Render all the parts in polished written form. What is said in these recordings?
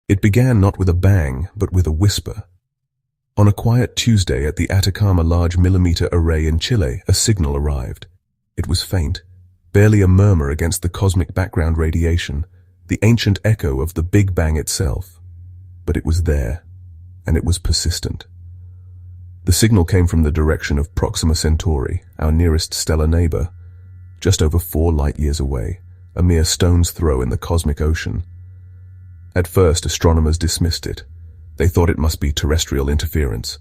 It began not with a bang, but with a whisper. On a quiet Tuesday at the Atacama Large Millimeter Array in Chile, a signal arrived. It was faint, barely a murmur against the cosmic background radiation, the ancient echo of the Big Bang itself. But it was there, and it was persistent. The signal came from the direction of Proxima Centauri, our nearest stellar neighbor, just over 4 light-years away, a mere stone's throw in the cosmic ocean. At first, astronomers dismissed it. They thought it must be terrestrial interference,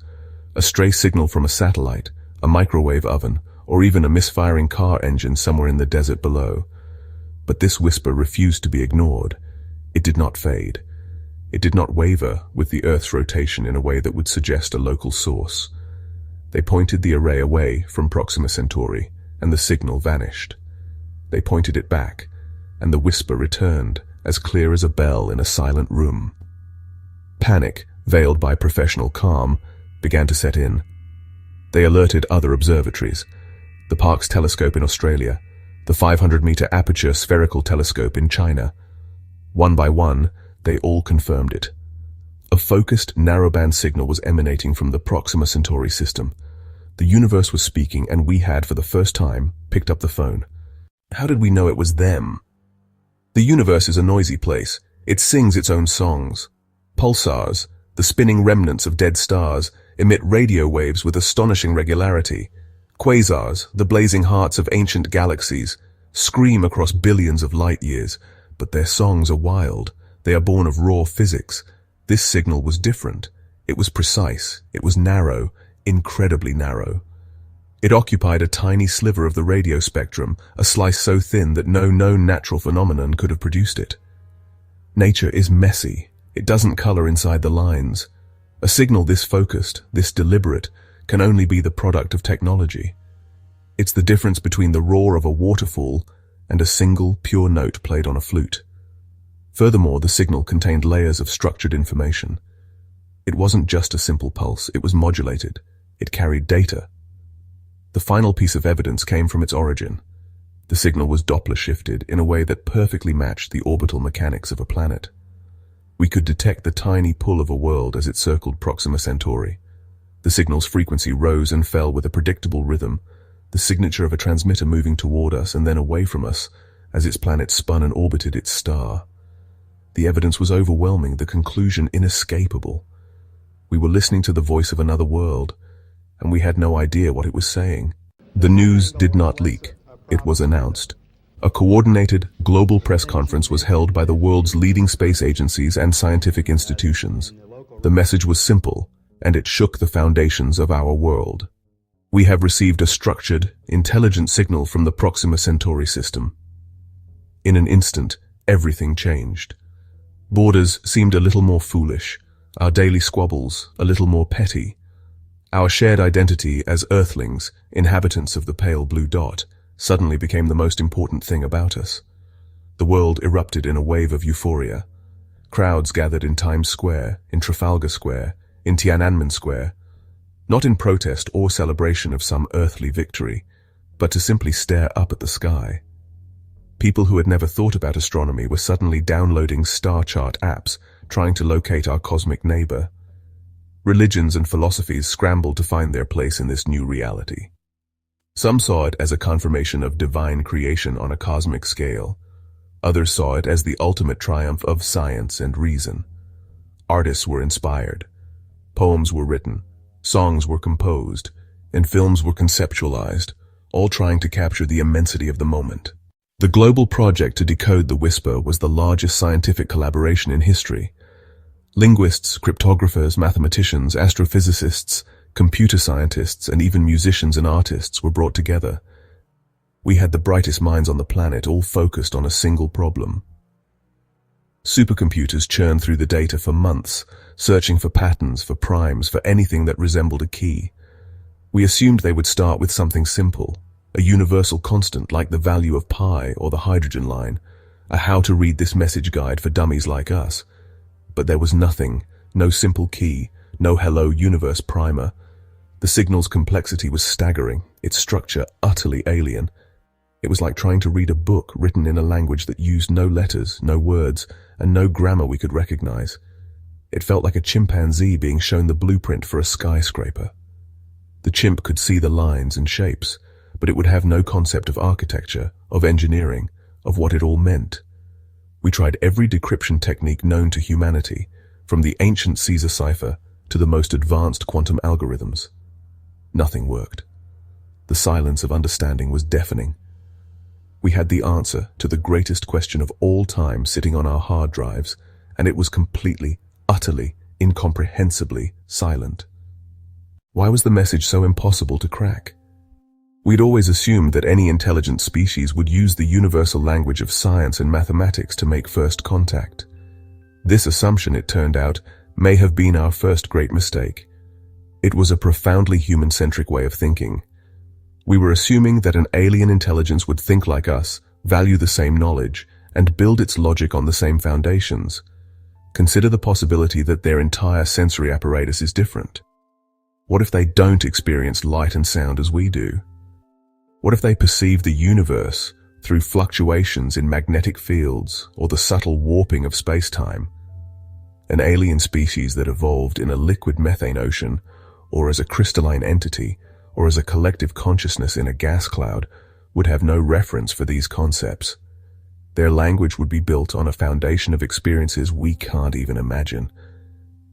a stray signal from a satellite, a microwave oven, or even a misfiring car engine somewhere in the desert below. But this whisper refused to be ignored. It did not fade. It did not waver with the Earth's rotation in a way that would suggest a local source. They pointed the array away from Proxima Centauri, and the signal vanished. They pointed it back, and the whisper returned, as clear as a bell in a silent room. Panic, veiled by professional calm, began to set in. They alerted other observatories, the Parkes telescope in Australia, the 500-meter aperture spherical telescope in China. One by one, they all confirmed it. A focused, narrowband signal was emanating from the Proxima Centauri system. The universe was speaking, and we had, for the first time, picked up the phone. How did we know it was them? The universe is a noisy place. It sings its own songs. Pulsars, the spinning remnants of dead stars, emit radio waves with astonishing regularity. Quasars, the blazing hearts of ancient galaxies, scream across billions of light-years, but their songs are wild. They are born of raw physics. This signal was different. It was precise. It was narrow, incredibly narrow. It occupied a tiny sliver of the radio spectrum, a slice so thin that no known natural phenomenon could have produced it. Nature is messy. It doesn't color inside the lines. A signal this focused, this deliberate, can only be the product of technology. It's the difference between the roar of a waterfall and a single, pure note played on a flute. Furthermore, the signal contained layers of structured information. It wasn't just a simple pulse, it was modulated. It carried data. The final piece of evidence came from its origin. The signal was Doppler shifted in a way that perfectly matched the orbital mechanics of a planet. We could detect the tiny pull of a world as it circled Proxima Centauri. The signal's frequency rose and fell with a predictable rhythm, the signature of a transmitter moving toward us and then away from us as its planet spun and orbited its star. The evidence was overwhelming, the conclusion inescapable. We were listening to the voice of another world, and we had no idea what it was saying. The news did not leak. It was announced. A coordinated, global press conference was held by the world's leading space agencies and scientific institutions. The message was simple, and it shook the foundations of our world. We have received a structured, intelligent signal from the Proxima Centauri system. In an instant, everything changed. Borders seemed a little more foolish, our daily squabbles a little more petty. Our shared identity as Earthlings, inhabitants of the pale blue dot, suddenly became the most important thing about us. The world erupted in a wave of euphoria. Crowds gathered in Times Square, in Trafalgar Square, in Tiananmen Square, not in protest or celebration of some earthly victory, but to simply stare up at the sky. People who had never thought about astronomy were suddenly downloading star chart apps, trying to locate our cosmic neighbor. Religions and philosophies scrambled to find their place in this new reality. Some saw it as a confirmation of divine creation on a cosmic scale. Others saw it as the ultimate triumph of science and reason. Artists were inspired. Poems were written. Songs were composed. And films were conceptualized, all trying to capture the immensity of the moment. The global project to decode the whisper was the largest scientific collaboration in history. Linguists, cryptographers, mathematicians, astrophysicists, computer scientists, and even musicians and artists were brought together. We had the brightest minds on the planet, all focused on a single problem. Supercomputers churned through the data for months, searching for patterns, for primes, for anything that resembled a key. We assumed they would start with something simple, a universal constant like the value of pi or the hydrogen line, a how-to-read-this message guide for dummies like us. But there was nothing, no simple key, no hello universe primer. The signal's complexity was staggering, its structure utterly alien. It was like trying to read a book written in a language that used no letters, no words, and no grammar we could recognize. It felt like a chimpanzee being shown the blueprint for a skyscraper. The chimp could see the lines and shapes, but it would have no concept of architecture, of engineering, of what it all meant. We tried every decryption technique known to humanity, from the ancient Caesar cipher to the most advanced quantum algorithms. Nothing worked. The silence of understanding was deafening. We had the answer to the greatest question of all time sitting on our hard drives, and it was completely, utterly, incomprehensibly silent. Why was the message so impossible to crack? We'd always assumed that any intelligent species would use the universal language of science and mathematics to make first contact. This assumption, it turned out, may have been our first great mistake. It was a profoundly human-centric way of thinking. We were assuming that an alien intelligence would think like us, value the same knowledge, and build its logic on the same foundations. Consider the possibility that their entire sensory apparatus is different. What if they don't experience light and sound as we do? What if they perceive the universe through fluctuations in magnetic fields or the subtle warping of space-time? An alien species that evolved in a liquid methane ocean, or as a crystalline entity, or as a collective consciousness in a gas cloud, would have no reference for these concepts. Their language would be built on a foundation of experiences we can't even imagine.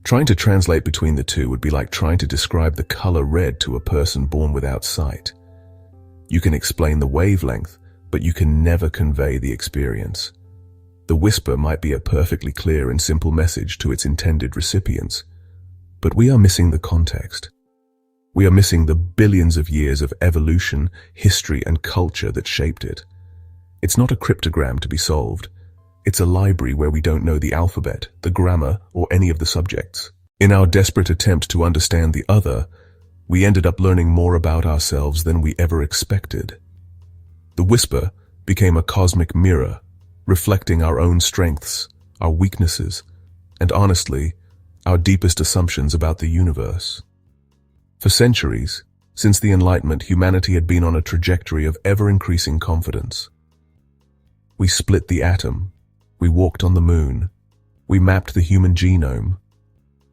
Trying to translate between the two would be like trying to describe the color red to a person born without sight. You can explain the wavelength, but you can never convey the experience. The whisper might be a perfectly clear and simple message to its intended recipients, but we are missing the context. We are missing the billions of years of evolution, history, and culture that shaped it. It's not a cryptogram to be solved. It's a library where we don't know the alphabet, the grammar, or any of the subjects. In our desperate attempt to understand the other, we ended up learning more about ourselves than we ever expected. The whisper became a cosmic mirror, reflecting our own strengths, our weaknesses, and honestly, our deepest assumptions about the universe. For centuries, since the Enlightenment, humanity had been on a trajectory of ever-increasing confidence. We split the atom. We walked on the moon. We mapped the human genome.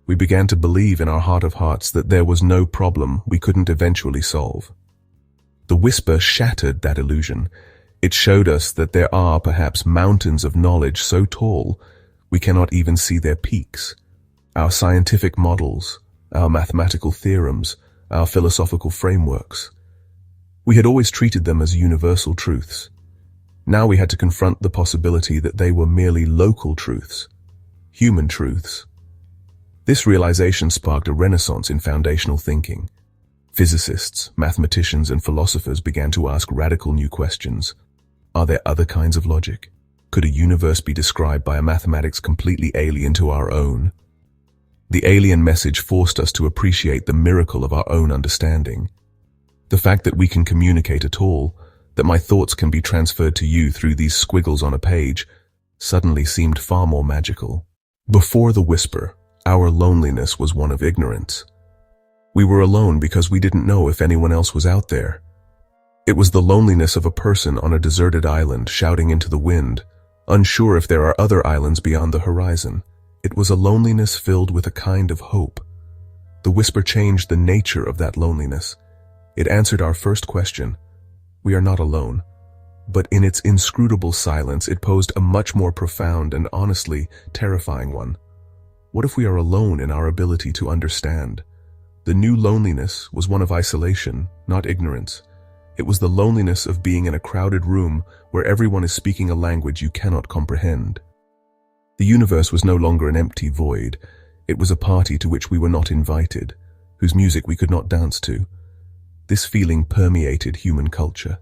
We began to believe in our heart of hearts that there was no problem we couldn't eventually solve. The whisper shattered that illusion. It showed us that there are perhaps mountains of knowledge so tall we cannot even see their peaks. Our scientific models, our mathematical theorems, our philosophical frameworks. We had always treated them as universal truths. Now we had to confront the possibility that they were merely local truths, human truths. This realization sparked a renaissance in foundational thinking. Physicists, mathematicians, and philosophers began to ask radical new questions. Are there other kinds of logic? Could a universe be described by a mathematics completely alien to our own? The alien message forced us to appreciate the miracle of our own understanding. The fact that we can communicate at all, that my thoughts can be transferred to you through these squiggles on a page, suddenly seemed far more magical. Before the whisper, our loneliness was one of ignorance. We were alone because we didn't know if anyone else was out there. It was the loneliness of a person on a deserted island shouting into the wind, unsure if there are other islands beyond the horizon. It was a loneliness filled with a kind of hope. The whisper changed the nature of that loneliness. It answered our first question. We are not alone. But in its inscrutable silence, it posed a much more profound and honestly terrifying one. What if we are alone in our ability to understand? The new loneliness was one of isolation, not ignorance. It was the loneliness of being in a crowded room where everyone is speaking a language you cannot comprehend. The universe was no longer an empty void. It was a party to which we were not invited, whose music we could not dance to. This feeling permeated human culture.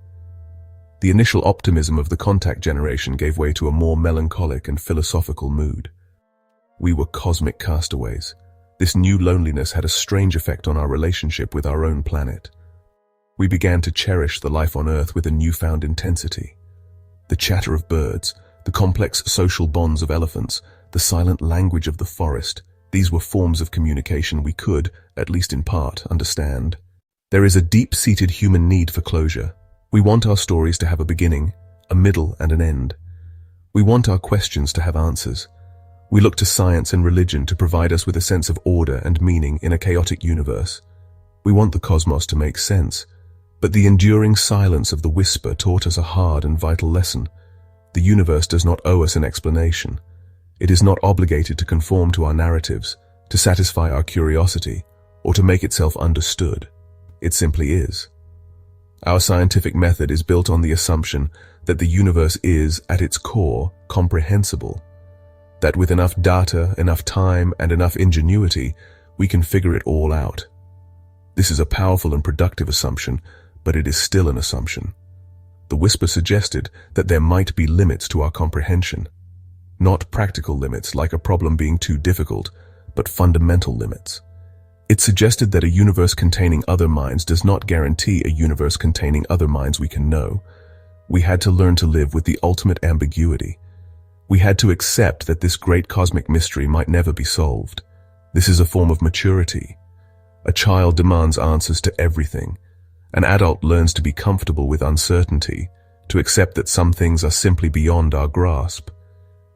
The initial optimism of the contact generation gave way to a more melancholic and philosophical mood. We were cosmic castaways. This new loneliness had a strange effect on our relationship with our own planet. We began to cherish the life on Earth with a newfound intensity. The chatter of birds, the complex social bonds of elephants, the silent language of the forest, these were forms of communication we could, at least in part, understand. There is a deep-seated human need for closure. We want our stories to have a beginning, a middle, and an end. We want our questions to have answers. We look to science and religion to provide us with a sense of order and meaning in a chaotic universe. We want the cosmos to make sense, but the enduring silence of the whisper taught us a hard and vital lesson. The universe does not owe us an explanation. It is not obligated to conform to our narratives, to satisfy our curiosity, or to make itself understood. It simply is. Our scientific method is built on the assumption that the universe is, at its core, comprehensible. That with enough data, enough time, and enough ingenuity, we can figure it all out. This is a powerful and productive assumption, but it is still an assumption. The whisper suggested that there might be limits to our comprehension. Not practical limits like a problem being too difficult, but fundamental limits. It suggested that a universe containing other minds does not guarantee a universe containing other minds we can know. We had to learn to live with the ultimate ambiguity. We had to accept that this great cosmic mystery might never be solved. This is a form of maturity. A child demands answers to everything. An adult learns to be comfortable with uncertainty, to accept that some things are simply beyond our grasp.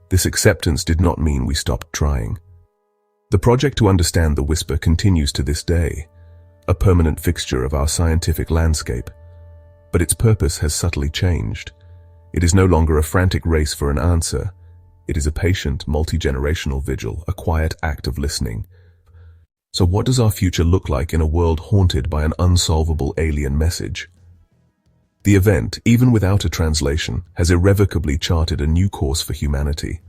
This acceptance did not mean we stopped trying. The project to understand the whisper continues to this day, a permanent fixture of our scientific landscape. But its purpose has subtly changed. It is no longer a frantic race for an answer. It is a patient, multi-generational vigil, a quiet act of listening. So what does our future look like in a world haunted by an unsolvable alien message? The event, even without a translation, has irrevocably charted a new course for humanity.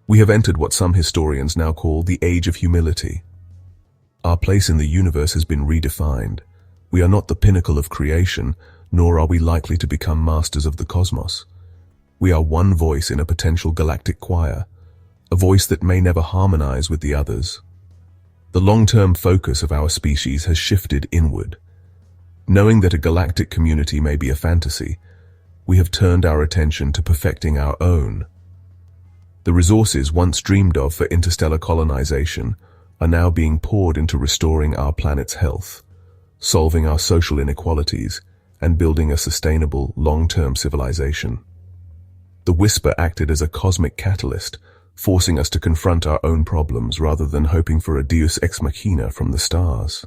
We have entered what some historians now call the Age of Humility. Our place in the universe has been redefined. We are not the pinnacle of creation, nor are we likely to become masters of the cosmos. We are one voice in a potential galactic choir, a voice that may never harmonize with the others. The long-term focus of our species has shifted inward. Knowing that a galactic community may be a fantasy, we have turned our attention to perfecting our own. The resources once dreamed of for interstellar colonization are now being poured into restoring our planet's health, solving our social inequalities, and building a sustainable, long-term civilization. The whisper acted as a cosmic catalyst, forcing us to confront our own problems rather than hoping for a deus ex machina from the stars.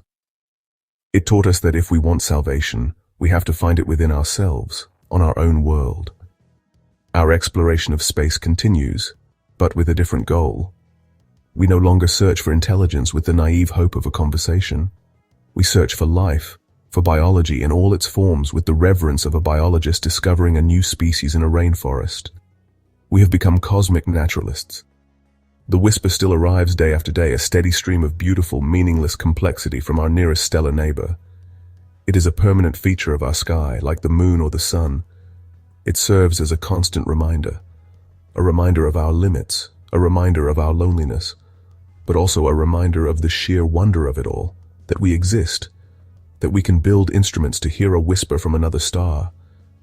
It taught us that if we want salvation, we have to find it within ourselves, on our own world. Our exploration of space continues, but with a different goal. We no longer search for intelligence with the naive hope of a conversation. We search for life, for biology in all its forms with the reverence of a biologist discovering a new species in a rainforest. We have become cosmic naturalists. The whisper still arrives day after day, a steady stream of beautiful, meaningless complexity from our nearest stellar neighbor. It is a permanent feature of our sky, like the moon or the sun. It serves as a constant reminder. A reminder of our limits, a reminder of our loneliness, but also a reminder of the sheer wonder of it all, that we exist, that we can build instruments to hear a whisper from another star,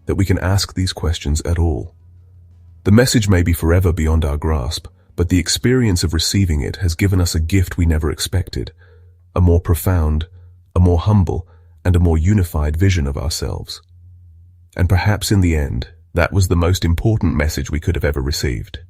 that we can ask these questions at all. The message may be forever beyond our grasp, but the experience of receiving it has given us a gift we never expected, a more profound, a more humble, and a more unified vision of ourselves. And perhaps in the end, that was the most important message we could have ever received.